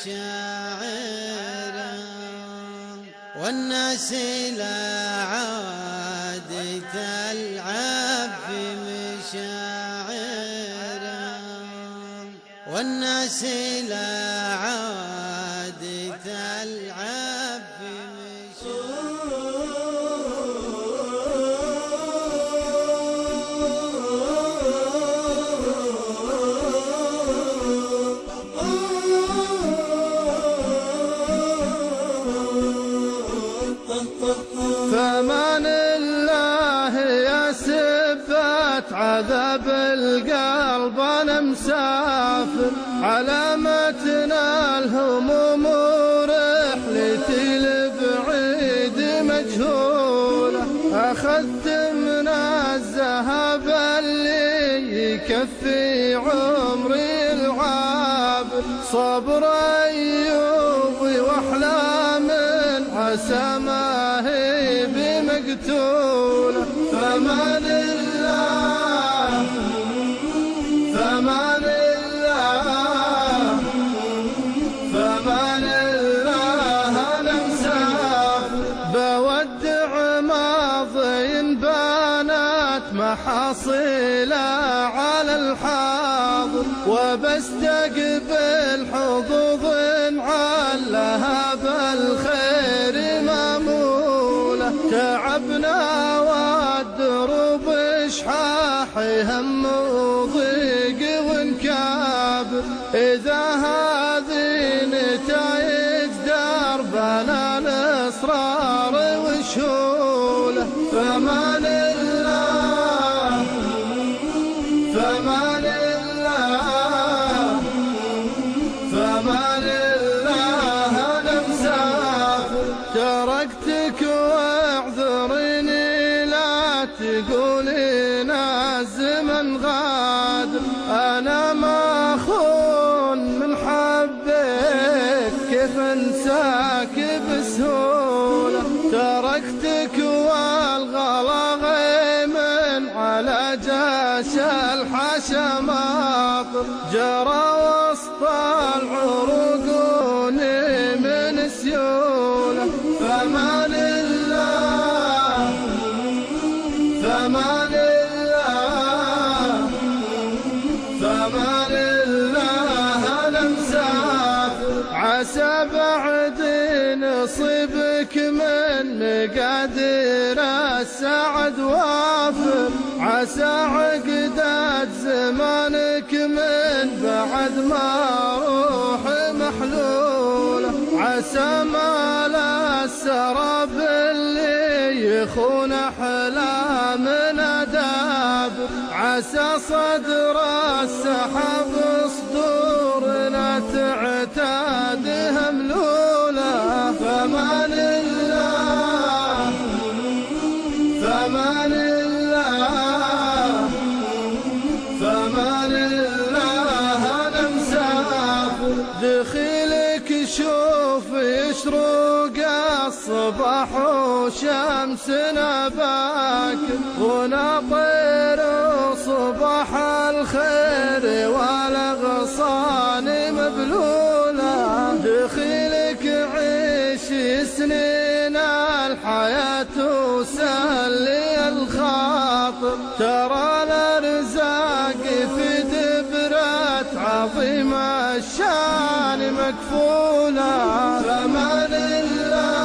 مشاعره، والناس لا عاد تلعب في مشاعره، والناس لا عاد تلعب في فمان الله يا سبات عذاب القلب أنا مسافر، علامتنا الهموم ورحلتي لبعيد مجهولة، أخذت من الذهب اللي يكفي عمري العابر، صبر أيوبي وأحلام عسى ما هي بمقتولة. فمان الله فمان الله فمان الله أنا مسافر، بودع ماضي بانت محاصيله على الحاضر، وبستقبل حظوظ علها بالخير مامولة، تعبنا والدروب شحاحي هم وضيق ونكابر، إذا هذه نتايج دربنا الإصرار وشهولة. فمان الله فمان الله فمان الله أنا مسافر، تركتك واعذريني لا تقولين الزمن غادر، أنا ما أخون من حبك كيف انساك بسهولة، تركتك والغلا غيمن على جاش الحشا ماطر، جرى وسط العروق من سيولة. فمان الله فمان الله فمان الله أنا مسافر، عسى بعد نصيبك من مقادير السعد وافر، عسى عقدة زمانك من بعد ما روح محلولة، عسى مال السراب اللي يخون أحلامنا دابر، عسى صدر السحاب صدورنا تعتادها ملولة. فمان الله فمان الله فمان الله أنا مسافر، دخيلك شوف يشرق الصباح وشمسنا باكر، ونطير صباح الخير والأغصان مبلولة، دخيلك عيش سنين الحياة وسلي الخاطر، ترى الأرزاق في دبرة عظيم الشان مكفولة. فمان الله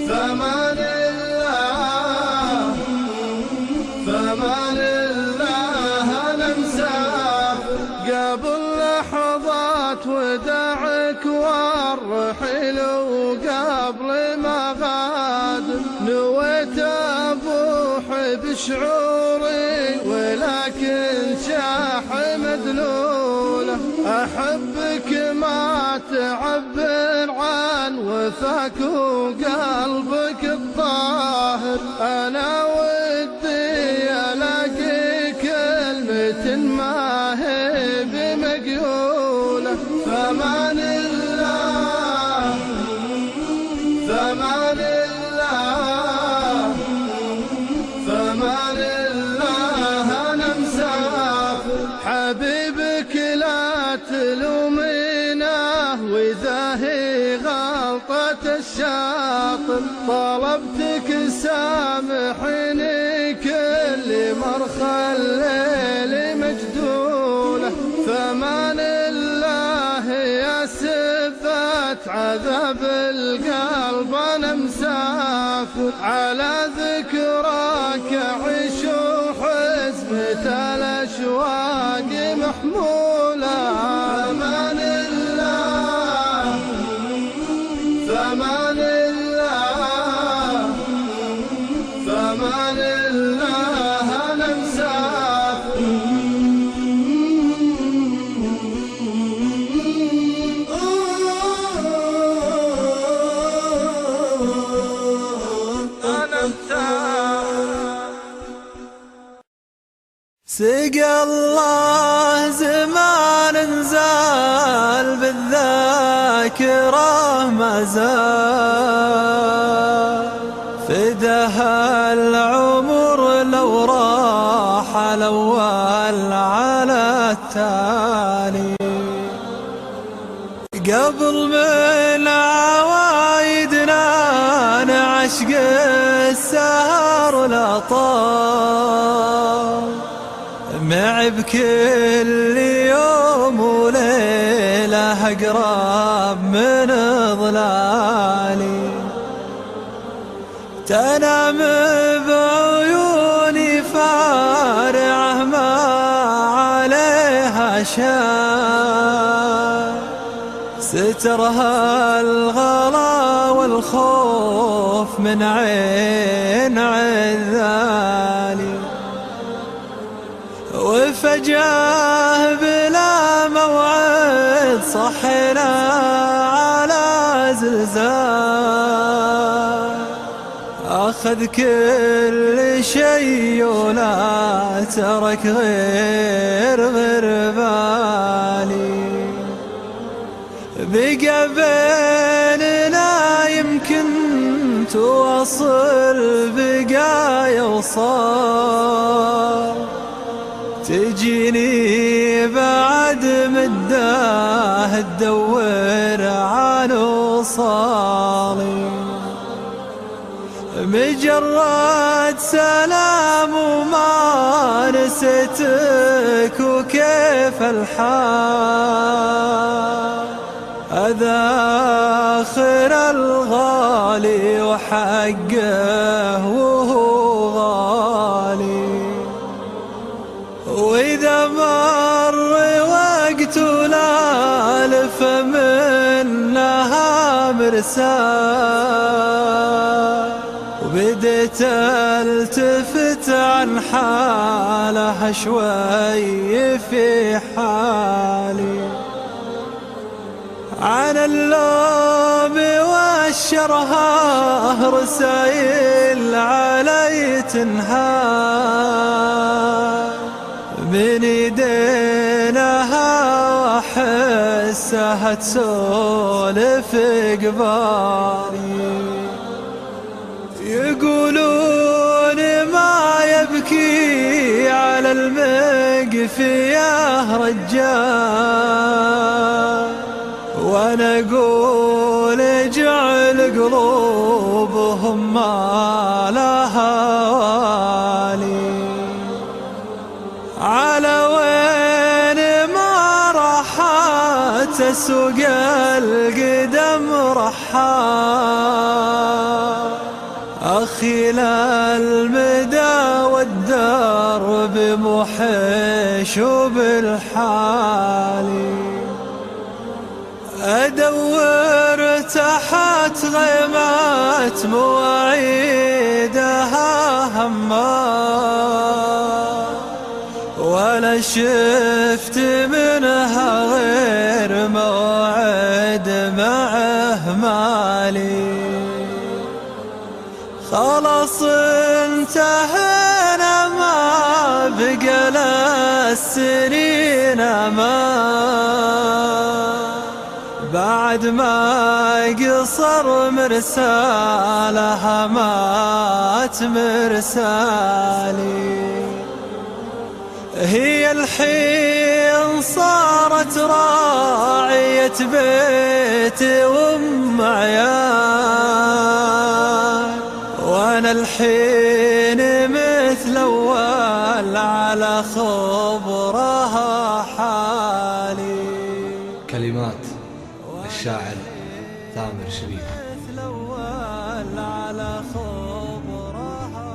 فمان الله فمان الله أنا مسافر، قبل لحظات وداعك والرحيل وقبل ما غادر، نويت أبوح بشعوري ولكن شاح مدلولة، أحبك ما تعبر عن وفاك وقلبك الطاهر، أنا ودي ألاقي كلمة ما هي بمقيولة. فمان الله فمان الله فمان الله أنا مسافر، حبيبك لا تلومي إذا هي غلطة الشاطر طلبتك سامحني كل مرخى الليل مجدولة. فمان الله يا سفات عذاب القلب أنا مسافر على ذكراك أعيش وحزمة الأشواق محمولة. فمان الله فمان الله فمان الله أنا مسافر. سقى الله زمان انزال بالذاكرة ما زال فداها العمر لو راح الأول على التالي. قبل من عوايدنا نعشق السهر لا طال مع بكل يوم وليلة أقرب من ظلالي. تنام بعيوني فارعة ما عليها شان سترها الغلا والخوف من عين عذالي. وفجأة بلا موعد صحنا على زلزال أخذ كل شيء ولا ترك غير بالي. بقى بيننا يمكن تواصل بقايا وصار تجيني بعد مدة تدور عن وصالي. مجرد سلام ومارستك وكيف الحال هذا آخر الغالي وحقه وهو غالي. وإذا مر وقت لالف منها مرسال وبديت التفت عن حالها شوي في حالي. عن اللوم والشرها رسايل علي تنهال من يدينها واحسها تسولف قبالي. يقولون ما يبكي على المقفية رجال وانا اقول اجعل قلوبهم ما لها والي. على وين ما راحت تسوق القدم رحال أخي للمدى والدرب محيش بالحالي. أدور تحت غيمات مواعيدها همال ولا شفت منها غير موعد معه مالي. خلاص انتهينا ما بقى للسنين امان بعد ما قصر مرسالها مات مرسالي. هي الحين صارت راعية صارت بيتي وام عيال، وانا الحين مثل اول على خبرها حالي. كلمات الشاعر ثامر شريف. مثل اول على خبرها حالي.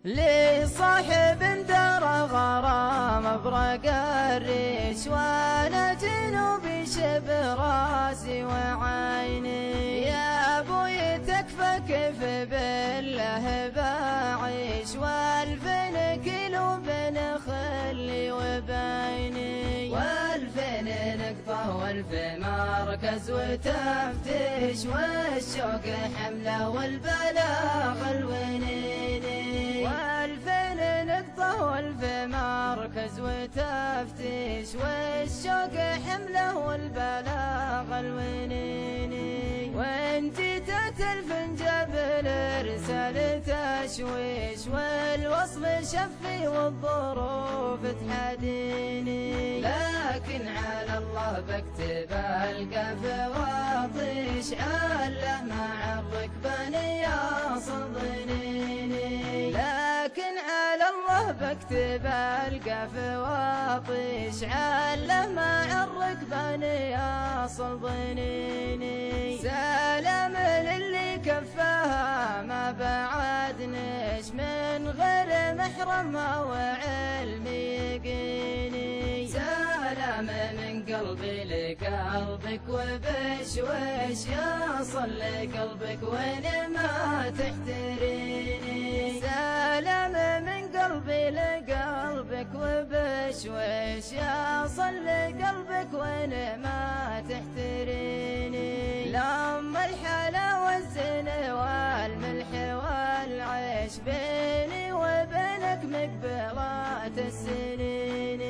لي صاحب درى غرام ابرق الريش، وانا جنوبي شب راسي وعيني. يا ابوي تكفى كيف بالله بعيش، والفين كيلو بين خلي وبيني. والفين نقطة والف مركز وتفتيش، والشوق حمله والبلاغ الونيني. والفين نقطة والف مركز وتفتيش، والشوق حمله والبلاغ الونيني. وانتي تتلف جبل رسال تشويش، والوصف شفي والظروف تحديني. لكن على الله بكتب القف واطيش، عله مع الركبان يا صدنيني. لكن على الله بكتب القف واطيش، عله مع الركبان يا صدنيني. سلام للي كفاها ما بعدنش، من غير محرم وعلم يقيني. سلام من قلبي لقلبك وبشوش، يصل قلبك وين ما تحتريني. سلام من قلبي لقلبك وبشوش، يصل قلبك وين ما تحتريني. لما الحلا والزين والملح والعيش، بيني وبينك مقبلات السنين.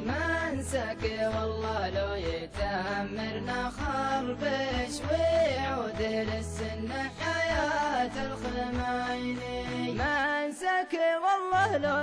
ما انساك والله لو يتأمرنا خربش، ويعود للسن حياة الخمايني. ما انساك والله لو